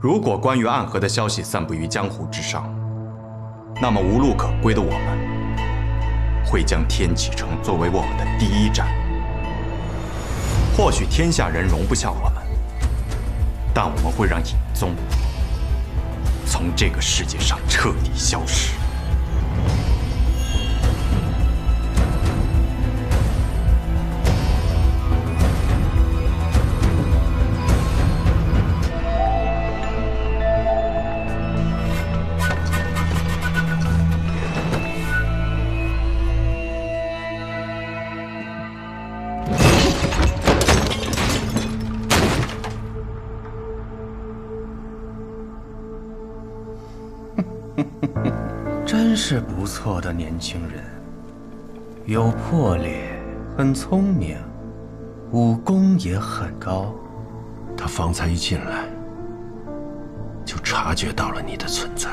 如果关于暗河的消息散布于江湖之上，那么无路可归的我们，会将天启城作为我们的第一站。或许天下人容不下我们，但我们会让尹宗从这个世界上彻底消失。 真是不错的年轻人，有魄力，很聪明，武功也很高。他方才一进来，就察觉到了你的存在。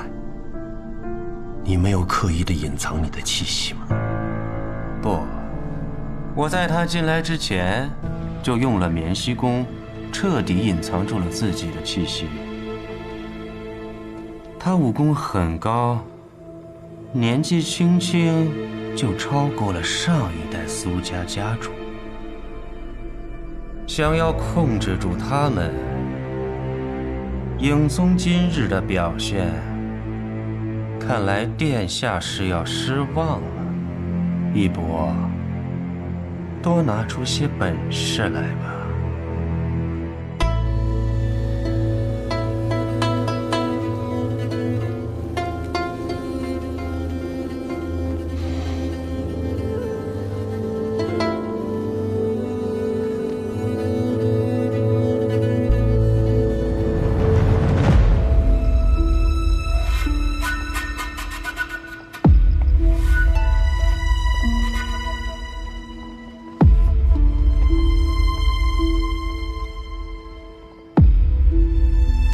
你没有刻意的隐藏你的气息吗？不，我在他进来之前，就用了绵息功，彻底隐藏住了自己的气息。他武功很高。 年纪轻轻就超过了上一代苏家家主，想要控制住他们，影宗今日的表现，看来殿下是要失望了。一博，多拿出些本事来吧。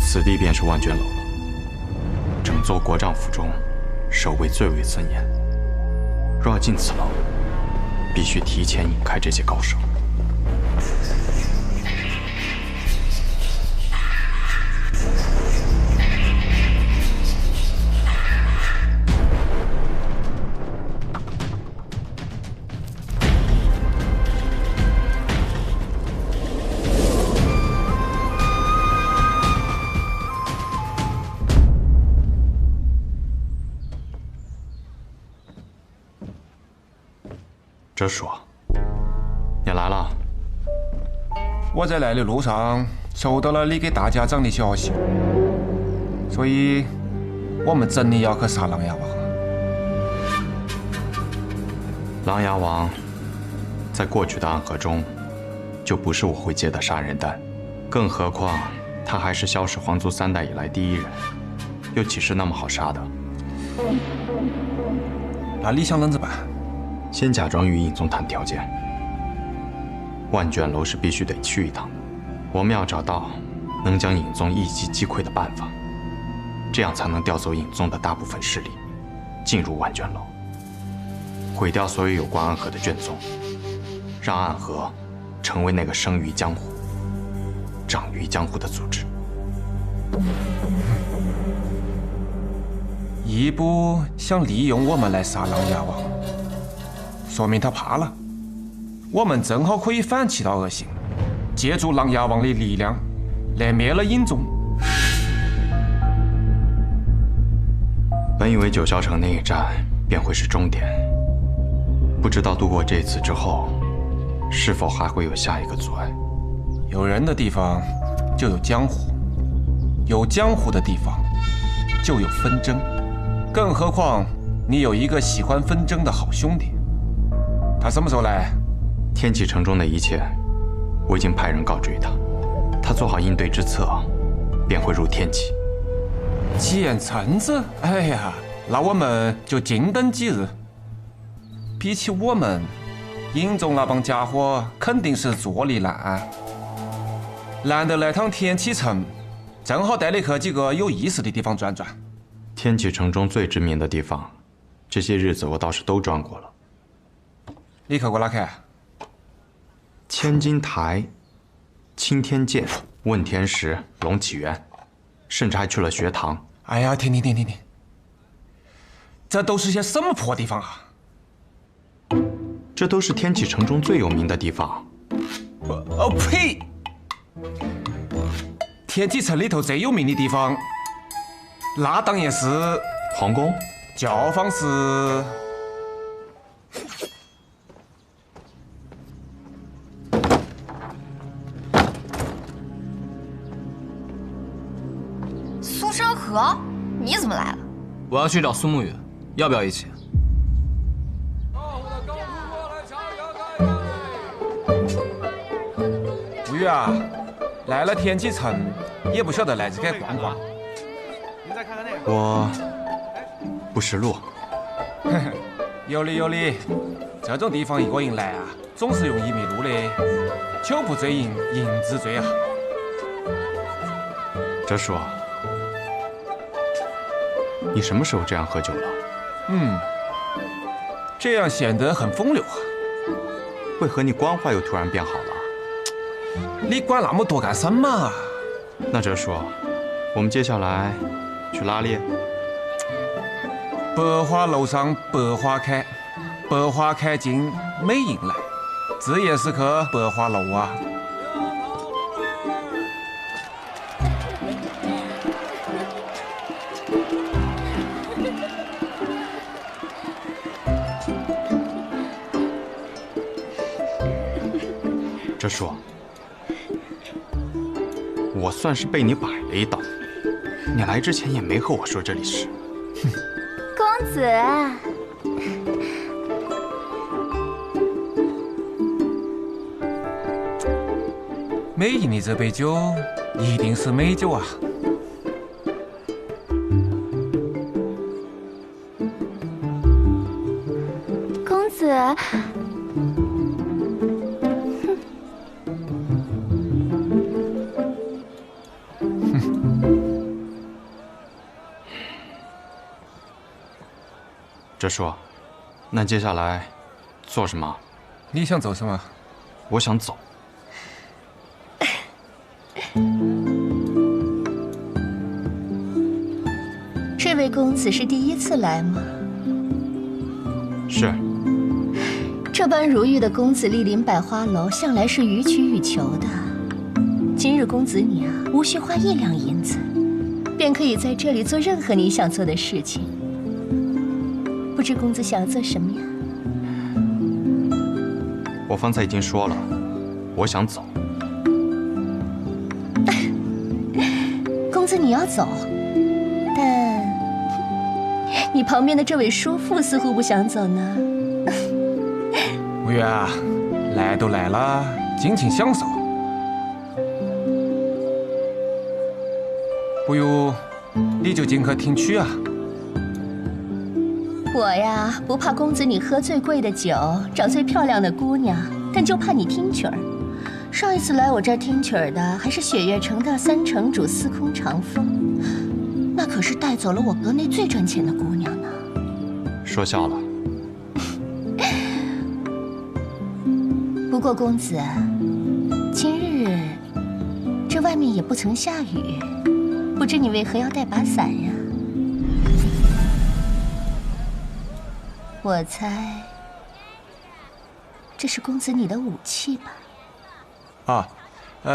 此地便是万卷楼了。整座国丈府中，守卫最为森严。若要进此楼，必须提前引开这些高手。这叔，你来了。我在来的路上收到了你给大家长的消息，所以我们真的要去杀琅琊王。琅琊王在过去的暗河中，就不是我会接的杀人弹，更何况他还是萧氏皇族3代以来第一人。又岂是那么好杀的？那你想啷子办？先假装与尹宗谈条件。万卷楼是必须得去一趟的，我们要找到能将尹宗一击击溃的办法，这样才能调走尹宗的大部分势力，进入万卷楼，毁掉所有有关暗河的卷宗，让暗河成为那个生于江湖、长于江湖的组织。义部想利用我们来杀琅琊王，说明他怕了。我们正好可以反其道而行，借助琅琊王的力量来灭了尹宗。本以为九霄城那一战便会是终点，不知道度过这次之后，是否还会有下一个阻碍？有人的地方就有江湖，有江湖的地方就有纷争，更何况你有一个喜欢纷争的好兄弟。他什么时候来？天启城中的一切，我已经派人告知于他，他做好应对之策，便会入天启。见臣子，哎呀，那我们就静等几日。比起我们，尹宗那帮家伙肯定是坐立难安。难得来趟天启城，正好带你去几个有意思的地方转转。天启城中最知名的地方，这些日子我倒是都转过了。你去过哪去？千金台、青天剑、问天石、龙起源，甚至还去了学堂。哎呀，停！这都是些什么破地方啊？这都是天启城中最有名的地方。呸！天启城里头最有名的地方，那当然是皇宫、教坊是。苏山河，你怎么来了？我要去找苏沐雨，要不要一起？沐雨啊，来了天启城，也不晓得来这该逛逛。我不识路。有理，这种地方一个人来啊，总是容易迷路的。酒不醉饮，饮自醉啊。哲叔，你什么时候这样喝酒了？这样显得很风流啊。为何你官话又突然变好了？你管那么多干什么？那哲叔，我们接下来去哪里？百花楼上百花开，百花开尽美人来，自然是去百花楼啊。哲叔，我算是被你摆了一道。你来之前也没和我说这里是。公子，美人的这杯酒一定是美酒啊！公子，哲叔，那接下来做什么？你想做什么？我想走。这位公子是第一次来吗？是。这般如玉的公子莅临百花楼，向来是予取予求的。今日公子你啊，无需花1两银子，便可以在这里做任何你想做的事情。不知公子想要做什么呀？我方才已经说了，我想走。公子你要走，但你旁边的这位叔父似乎不想走呢。沐雨啊，来都来了，尽情享受。不如你就进去听曲啊。我呀，不怕公子你喝最贵的酒，找最漂亮的姑娘，但就怕你听曲儿。上一次来我这儿听曲儿的，还是雪月城的三城主司空长风，那可是带走了我阁内最赚钱的姑娘呢。说笑了。不过公子，今日这外面也不曾下雨，不知你为何要带把伞呀？我猜，这是公子你的武器吧？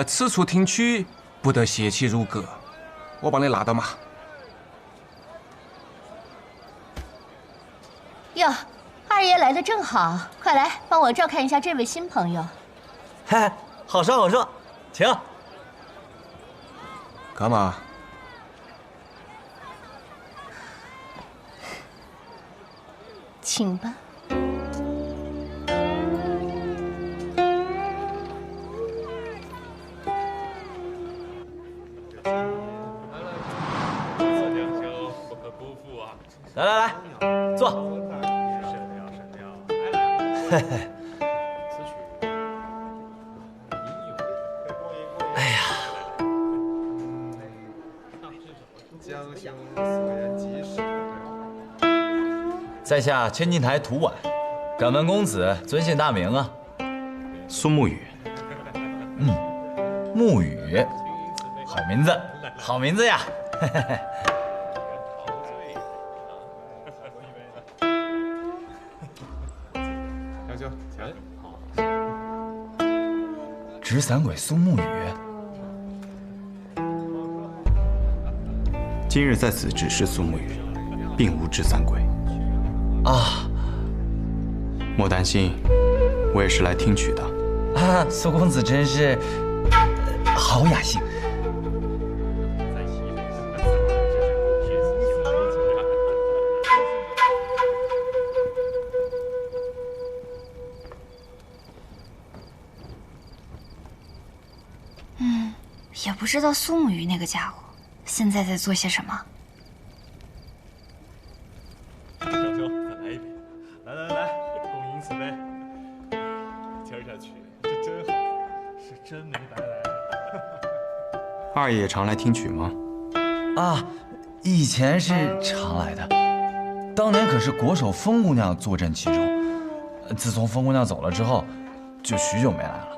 此处听曲不得邪气入阁，我帮你拿到嘛。哟，二爷来的正好，快来帮我照看一下这位新朋友。嗨，好说好说，请。干嘛？请吧。来来来，坐。嘿嘿。哎呀，在下千金台涂婉，敢问公子尊姓大名啊？苏沐雨。沐雨，好名字，好名字呀！执伞鬼苏沐雨，今日在此只是苏沐雨，并无执伞鬼。啊，莫担心，我也是来听曲的。啊，苏公子真是好雅兴。也不知道苏沐雨那个家伙现在在做些什么。小兄，再来一杯！来来来，共饮此杯。今儿下去，这真好，是真没白来。二爷也常来听曲吗？啊，以前是常来的，当年可是国手风姑娘坐镇其中。自从风姑娘走了之后，就许久没来了。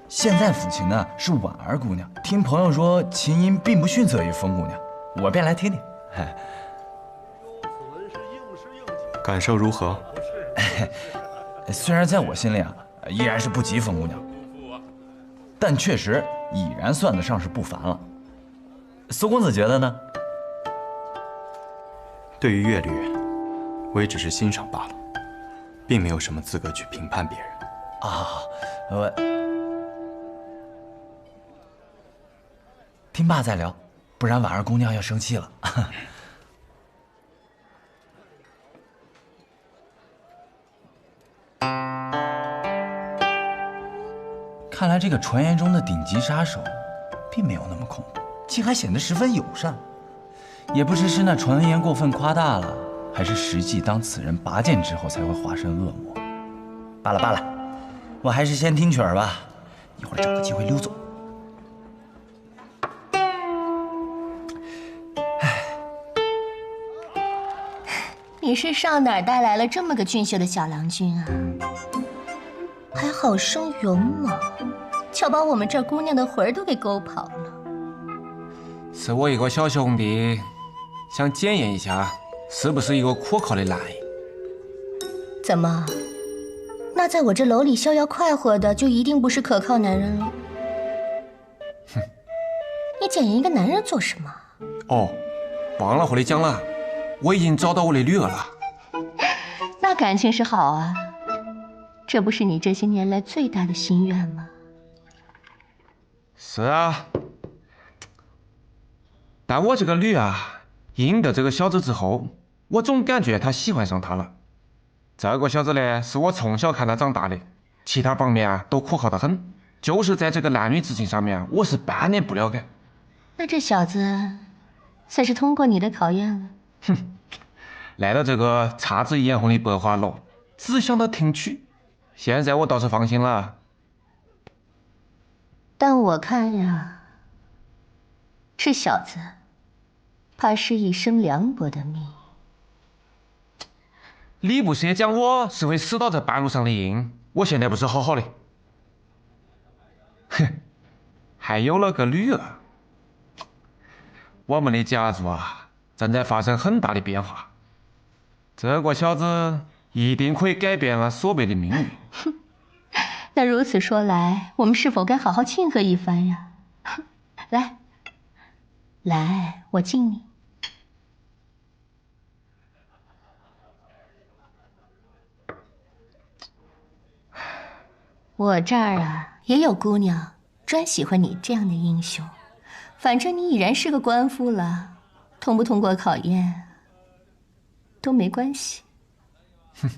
现在抚琴的是婉儿姑娘，听朋友说琴音并不逊色于风姑娘，我便来听听。感受如何？虽然在我心里啊，依然是不及风姑娘，但确实已然算得上是不凡了。苏公子觉得呢？对于乐律，我也只是欣赏罢了，并没有什么资格去评判别人。我听罢再聊，不然婉儿姑娘要生气了。看来这个传言中的顶级杀手，并没有那么恐怖，竟还显得十分友善。也不知是那传言过分夸大了，还是实际当此人拔剑之后才会化身恶魔。罢了罢了，我还是先听曲儿吧，一会儿找个机会溜走。你是上哪儿带来了这么个俊秀的小郎君啊？还好生勇猛，巧把我们这儿姑娘的魂儿都给勾跑了。是我一个小兄弟，想检验一下是不是一个可靠的男人。怎么？那在我这楼里逍遥快活的，就一定不是可靠男人了？哼！你检验一个男人做什么？哦，忘了和你讲了。我已经找到我的女儿了。那感情是好啊，这不是你这些年来最大的心愿吗？是啊，但我这个女啊，应得这个小子之后，我总感觉他喜欢上他了。这个小子呢，是我从小看他长大的，其他方面啊都可靠得很，就是在这个男女之情上面，我是半点不了解。那这小子算是通过你的考验了。哼，来到这个姹紫嫣红的百花楼，只想到听曲，现在我倒是放心了。但我看呀，这小子怕是一生凉薄的命。你不是也讲我是会死到这半路上的鹰？我现在不是好好的。哼，还有了个女儿。我们的家族啊，正在发生很大的变化。这个小子一定可以改变了所贝的命运。那如此说来，我们是否该好好庆贺一番呀？来，来，我敬你。我这儿啊也有姑娘，专喜欢你这样的英雄。反正你已然是个官夫了，通不通过考验都没关系。哼。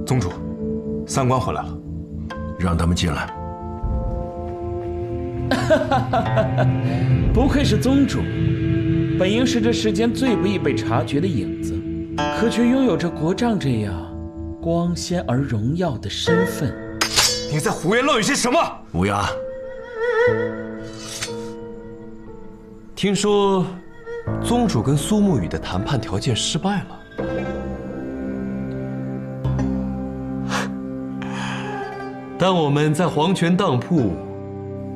宗主，三官回来了，让他们进来。不愧是宗主，本应是这世间最不易被察觉的影子，可却拥有着国丈这样光鲜而荣耀的身份。你在胡言乱语些什么？乌鸦，听说宗主跟苏沐雨的谈判条件失败了。但我们在黄泉当铺，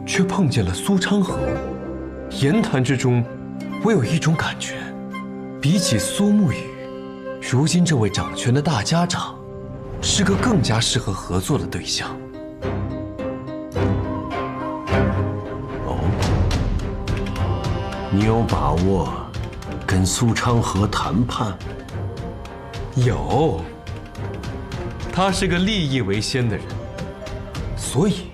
却碰见了苏昌河。言谈之中，我有一种感觉，比起苏沐雨，如今这位掌权的大家长，是个更加适合合作的对象。哦，你有把握跟苏昌河谈判？有，他是个利益为先的人。所以，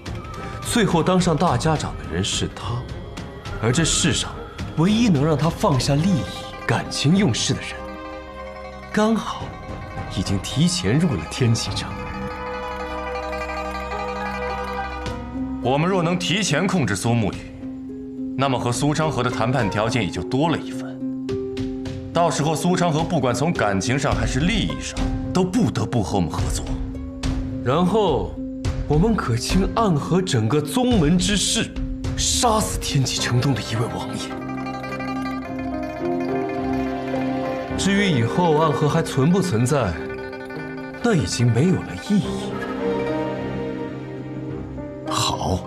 最后当上大家长的人是他，而这世上唯一能让他放下利益、感情用事的人，刚好已经提前入了天启城。我们若能提前控制苏沐雨，那么和苏昌河的谈判条件也就多了一份。到时候苏昌河不管从感情上还是利益上，都不得不和我们合作。然后，我们可卿暗合整个宗门之事，杀死天启城中的一位王爷。至于以后暗河还存不存在，那已经没有了意义。好，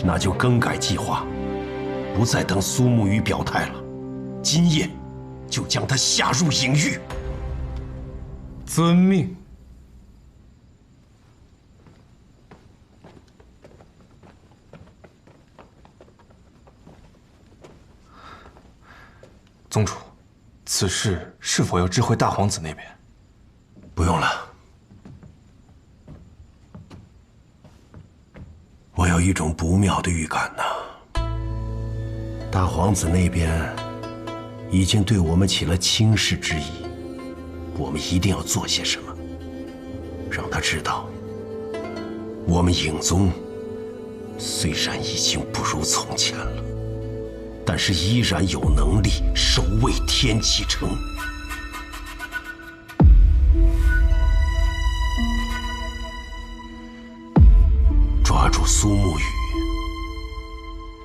那就更改计划，不再等苏沐雨表态了，今夜就将他下入隐狱。遵命。宗主，此事是否要知会大皇子那边？不用了，我有一种不妙的预感呐。大皇子那边已经对我们起了轻视之意，我们一定要做些什么，让他知道，我们影宗虽然已经不如从前了，但是依然有能力守卫天启城。抓住苏沐雨，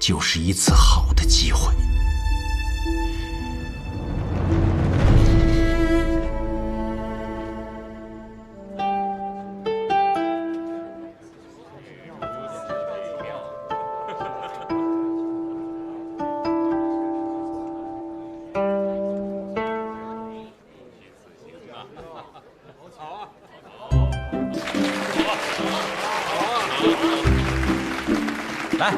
就是一次好的机会。来，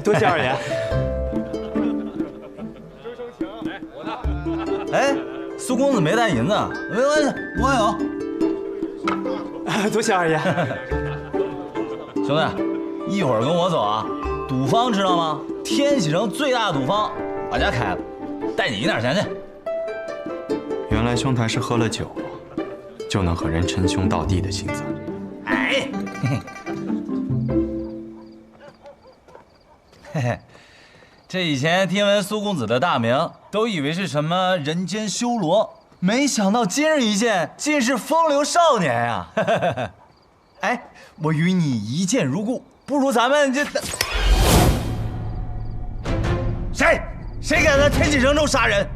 多谢二爷。哎，苏公子没带银子，没关系，我有。多谢二爷。兄弟，一会儿跟我走啊！赌坊知道吗？天启城最大的赌坊，我家开的，带你赢点钱去。原原来兄台是喝了酒，就能和人称兄道弟的性子。哎，嘿嘿，这以前听闻苏公子的大名，都以为是什么人间修罗，没想到今日一见，竟是风流少年呀！哎，我与你一见如故，不如咱们这……谁敢在天启城中杀人？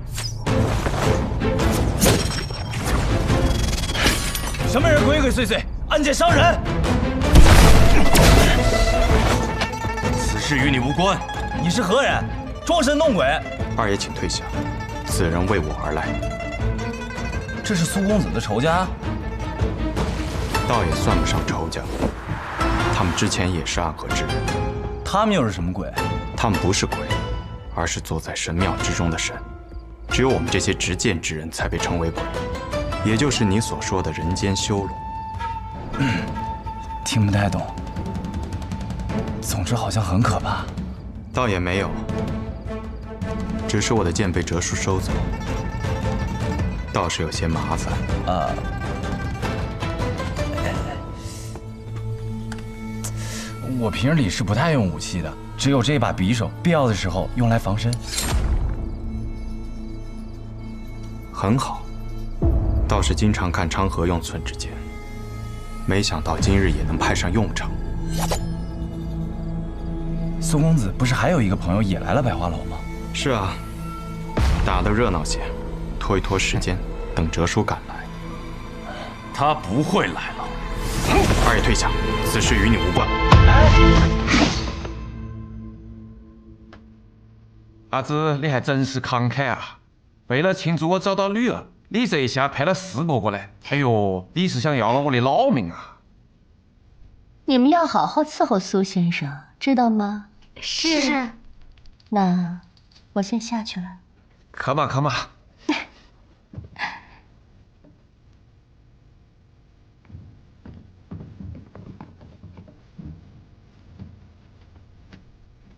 什么人鬼鬼祟祟，暗箭伤人？此事与你无关。你是何人？装神弄鬼！二爷请退下，此人为我而来。这是苏公子的仇家？倒也算不上仇家，他们之前也是暗河之人。他们又是什么鬼？他们不是鬼，而是坐在神庙之中的神。只有我们这些执剑之人才被称为鬼，也就是你所说的人间修罗。听不太懂。总之好像很可怕。倒也没有，只是我的剑被哲叔收走，倒是有些麻烦。我平日里是不太用武器的，只有这把匕首，必要的时候用来防身。很好，倒是经常看昌河用寸之剑，没想到今日也能派上用场。苏公子不是还有一个朋友也来了百花楼吗？是啊，打得热闹些，拖一拖时间，等哲叔赶来。他不会来了。二爷退下，此事与你无关。阿紫，你还真是慷慨啊！为了庆祝我找到女儿，你这一下派了4个过来。哎呦，你是想要了我的老命啊！你们要好好伺候苏先生，知道吗？是。那我先下去了。可嘛可嘛。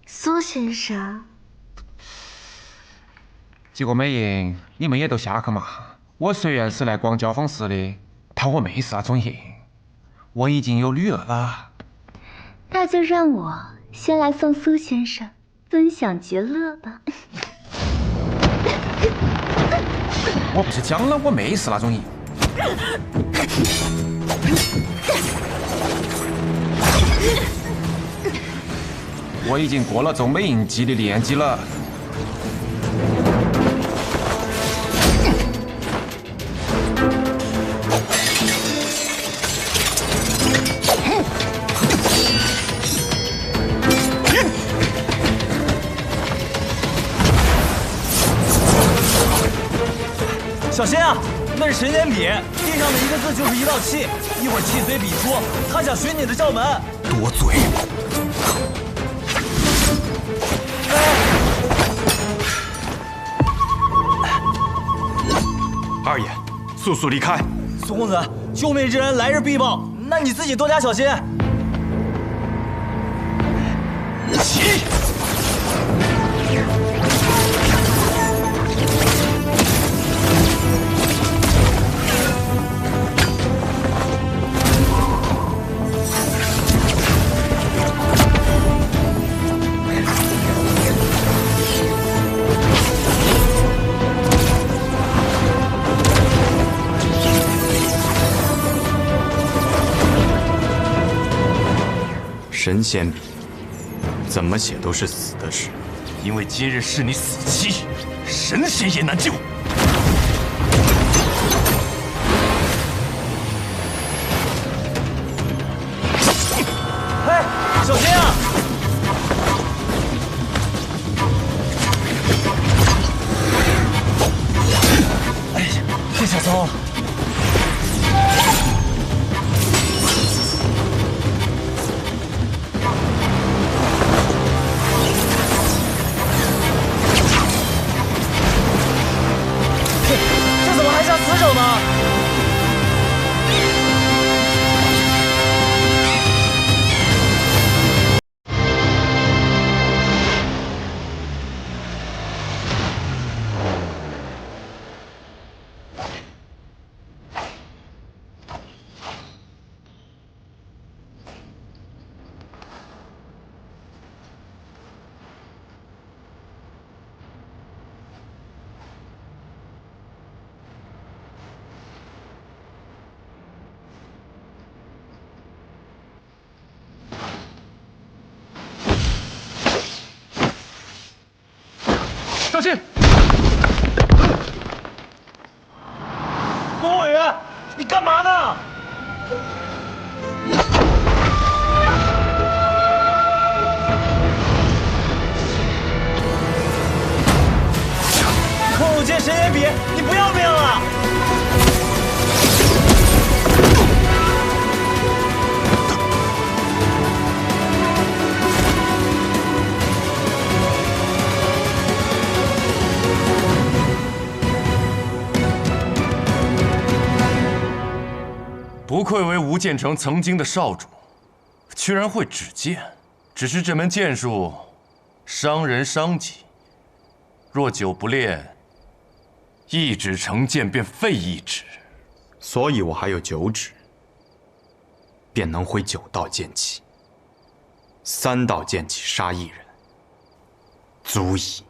苏先生，几个美人，你们也都下去嘛。我虽然是来逛教坊市的，但我没是那种人，我已经有女儿了。那就让我先来送苏先生分享极乐吧。我不是讲了，我没是那种人。我已经过了做美人计的年纪了。小心啊！那是神仙笔，地上的一个字就是一道气，一会儿气随笔出，他想寻你的窍门。多嘴！二爷，速速离开！苏公子，救命之恩来日必报，那你自己多加小心。起！神仙笔，怎么写都是死的事。因为今日是你死期，神仙也难救。哎，小心啊！哎呀，这下糟了。小心！公务员，你干嘛呢？空间神眼笔，你不要命了？不愧为吴建成曾经的少主，居然会指剑。只是这门剑术伤人伤己，若久不练，一指成剑便废一指。所以我还有9指，便能挥9道剑气，3道剑气杀一人，足矣。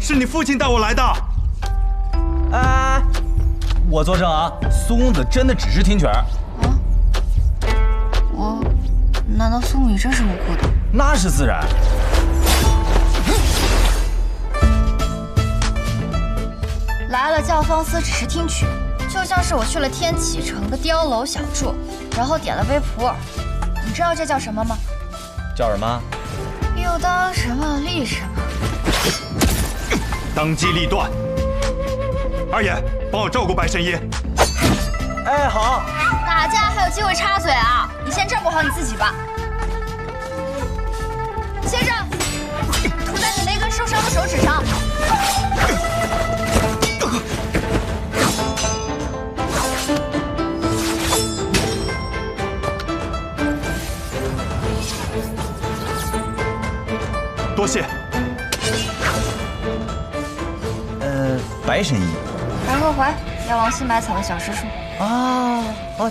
是你父亲带我来的。哎，我作证啊，苏公子真的只是听拳。难道苏沐雨真是无辜的？那是自然。来了教坊司只是听曲，就像是我去了天启城的碉楼小筑，然后点了杯普洱。你知道这叫什么吗？叫什么？又当什么立什么。当机立断。二爷，帮我照顾白神医。哎，好。打架还有机会插嘴啊！你先照顾好你自己吧。接着，涂在你那根受伤的手指上。多谢。白神医。白鹤怀，药王新买草的小师叔。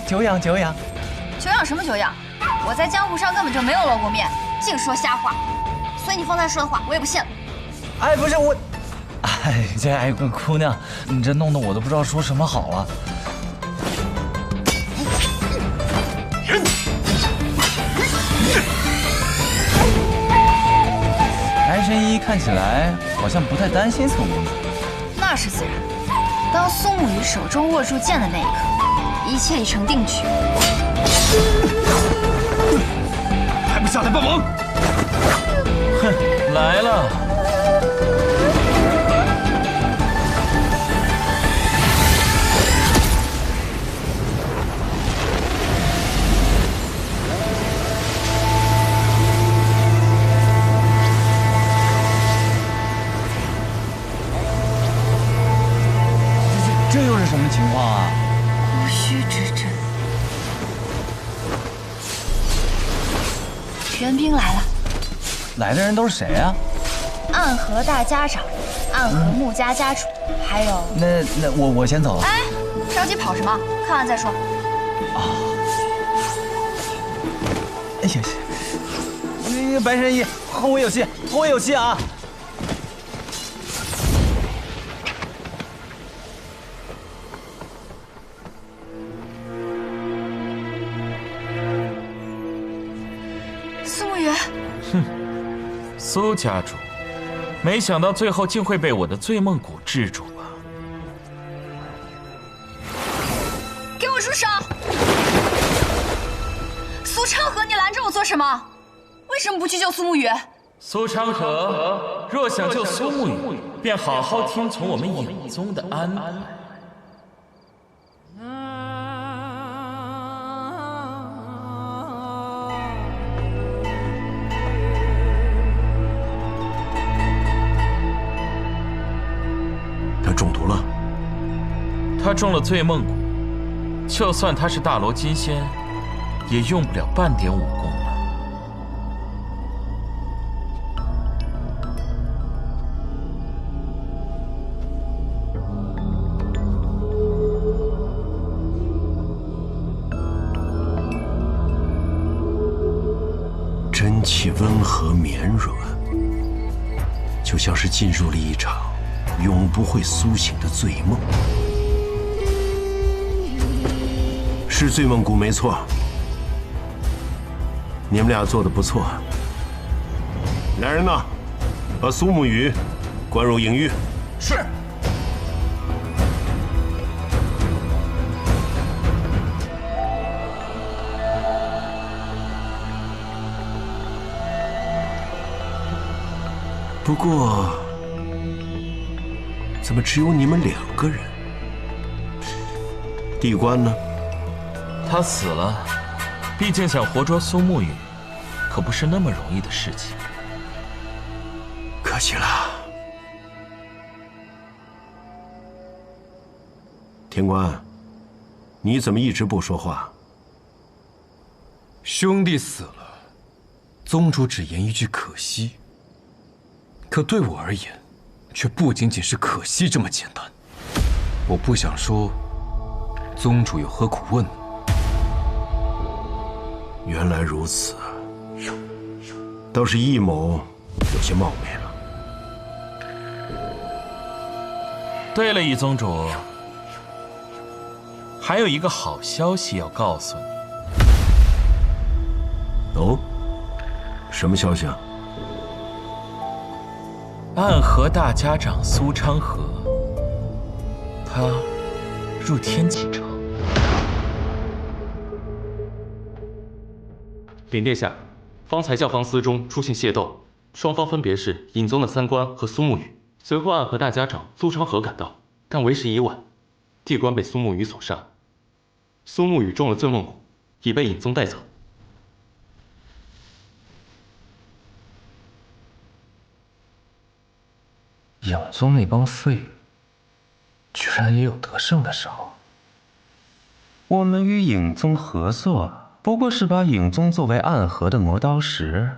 久仰久仰。久仰什么久仰？我在江湖上根本就没有露过面，净说瞎话。所以你方才说的话，我也不信了。哎，不是我，姑娘，你这弄得我都不知道说什么好了。白神医看起来好像不太担心宋公子。那是自然。当苏沐雨手中握住剑的那一刻，一切已成定局。还不下来帮忙？哼，来了。这又是什么情况啊？无须之阵。援兵来了。来的人都是谁啊？暗河大家长，暗河穆家家主，还有……那我先走了。哎，着急跑什么？看完再说。哎呀，那个白神医，后会有期，后会有期啊！苏沐雨，苏家主，没想到最后竟会被我的醉梦蛊制住吧？给我住手！苏昌河，你拦着我做什么？为什么不去救苏沐雨？苏昌河，若想救苏沐雨，便好好听从我们影宗的安排。他中毒了。他中了醉梦蛊，就算他是大罗金仙，也用不了半点武功了。气温和绵软，就像是进入了一场永不会苏醒的醉梦。是醉梦谷没错，你们俩做得不错。来人呐，把苏沐雨关入影狱。是。不过，怎么只有你们2个人？地官呢？他死了，毕竟想活捉苏沐雨，可不是那么容易的事情。可惜了。天官，你怎么一直不说话？兄弟死了，宗主只言一句可惜。可对我而言，却不仅仅是可惜这么简单。我不想说，宗主有何苦问？原来如此，倒是易某有些冒昧了。对了，易宗主，还有一个好消息要告诉你。哦，什么消息啊？暗河大家长苏昌河，他入天启城。禀殿下，方才教坊司中出现械斗，双方分别是尹宗的3官和苏沐雨。随后暗河大家长苏昌河赶到，但为时已晚，地官被苏沐雨所杀。苏沐雨中了醉梦蛊，已被尹宗带走。影宗那帮废物，居然也有得胜的时候。我们与影宗合作，不过是把影宗作为暗河的磨刀石，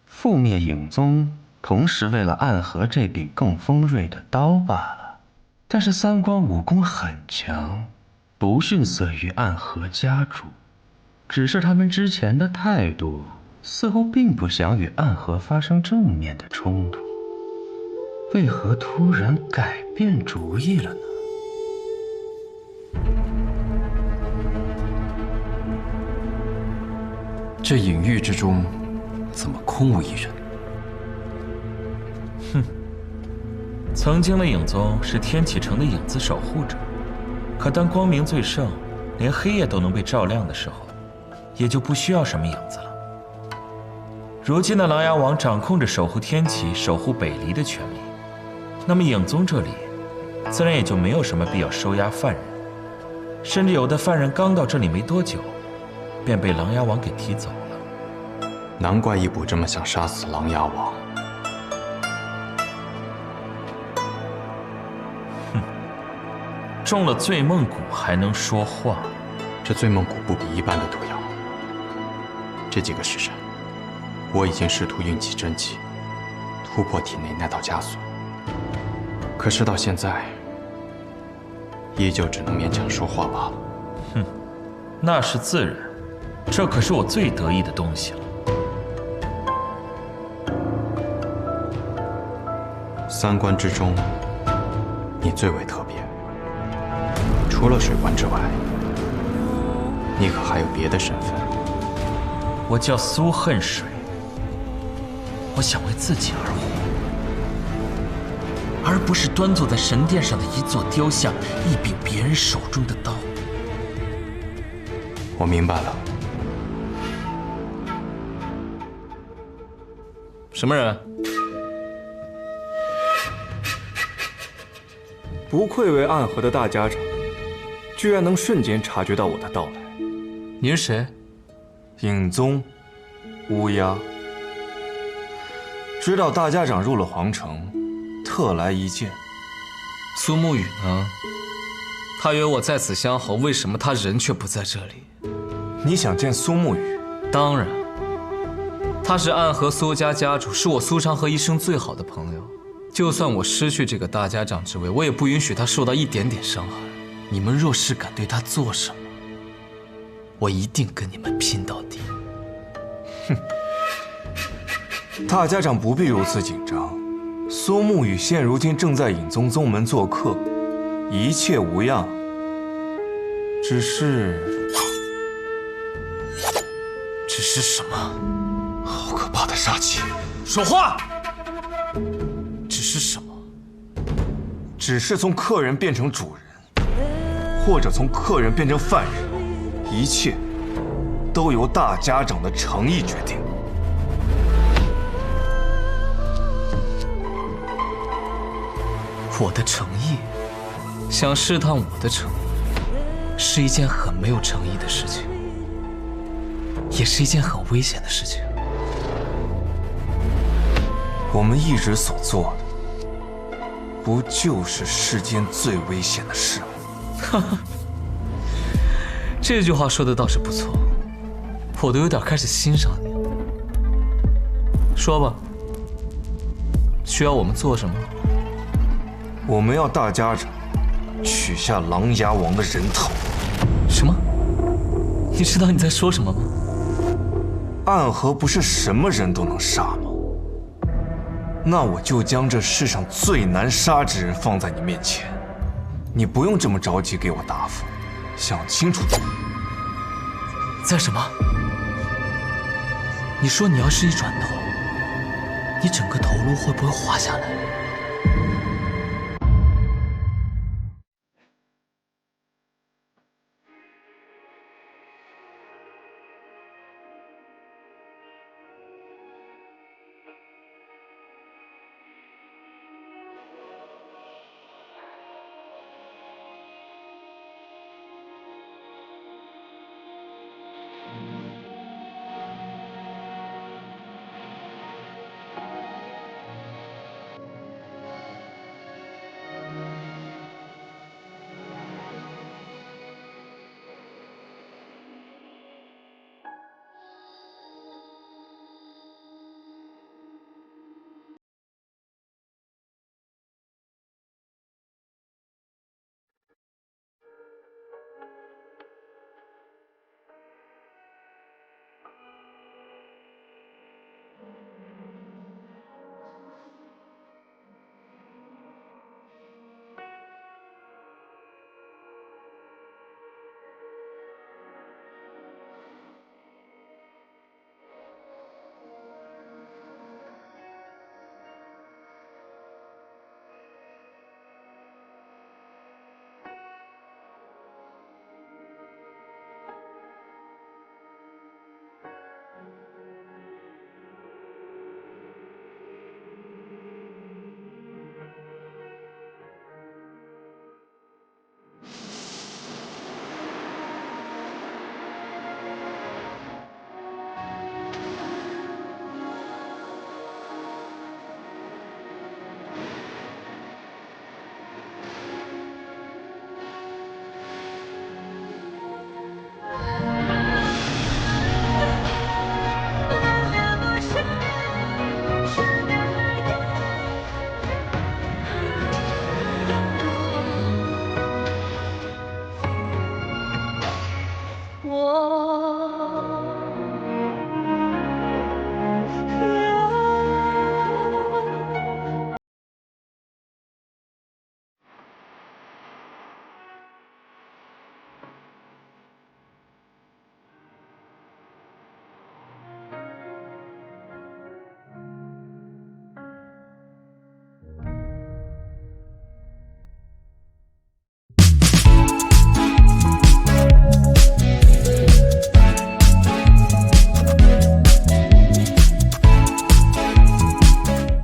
覆灭影宗，同时为了暗河这柄更锋锐的刀罢了。但是3官武功很强，不逊色于暗河家主，只是他们之前的态度似乎并不想与暗河发生正面的冲突。为何突然改变主意了呢？这隐喻之中，怎么空无一人？哼，曾经的影宗是天启城的影子守护者，可当光明最盛，连黑夜都能被照亮的时候，也就不需要什么影子了。如今的琅琊王掌控着守护天启、守护北离的权利。那么影宗这里，自然也就没有什么必要收押犯人，甚至有的犯人刚到这里没多久，便被琅琊王给提走了。难怪义卜这么想杀死琅琊王。哼，中了醉梦蛊还能说话？这醉梦蛊不比一般的毒药。这几个时辰，我已经试图运起真气，突破体内那道枷锁。可是到现在，依旧只能勉强说话罢了。哼，那是自然，这可是我最得意的东西了。3官之中，你最为特别。除了水官之外，你可还有别的身份？我叫苏恨水，我想为自己而活。而不是端坐在神殿上的一座雕像，一柄别人手中的刀。我明白了。什么人？不愧为暗河的大家长，居然能瞬间察觉到我的到来。你是谁？影宗，乌鸦。知道大家长入了皇城，特来一见。苏沐雨呢？他约我在此相候，为什么他人却不在这里？你想见苏沐雨？当然，他是暗河苏家家主，是我苏昌河一生最好的朋友。就算我失去这个大家长之位，我也不允许他受到一点点伤害。你们若是敢对他做什么，我一定跟你们拼到底。哼，大家长不必如此紧张。苏沐雨现如今正在隐宗宗门做客，一切无恙。只是什么？好可怕的杀气！说话！只是什么？只是从客人变成主人，或者从客人变成犯人，一切都由大家长的诚意决定。我的诚意？想试探我的诚意，是一件很没有诚意的事情，也是一件很危险的事情。我们一直所做的，不就是世间最危险的事吗？哈哈，这句话说的倒是不错，我都有点开始欣赏你了。说吧，需要我们做什么？我们要大家长取下琅琊王的人头。什么？你知道你在说什么吗？暗河不是什么人都能杀吗？那我就将这世上最难杀之人放在你面前，你不用这么着急给我答复，想清楚点。在什么？你说你要是一转头，你整个头颅会不会滑下来？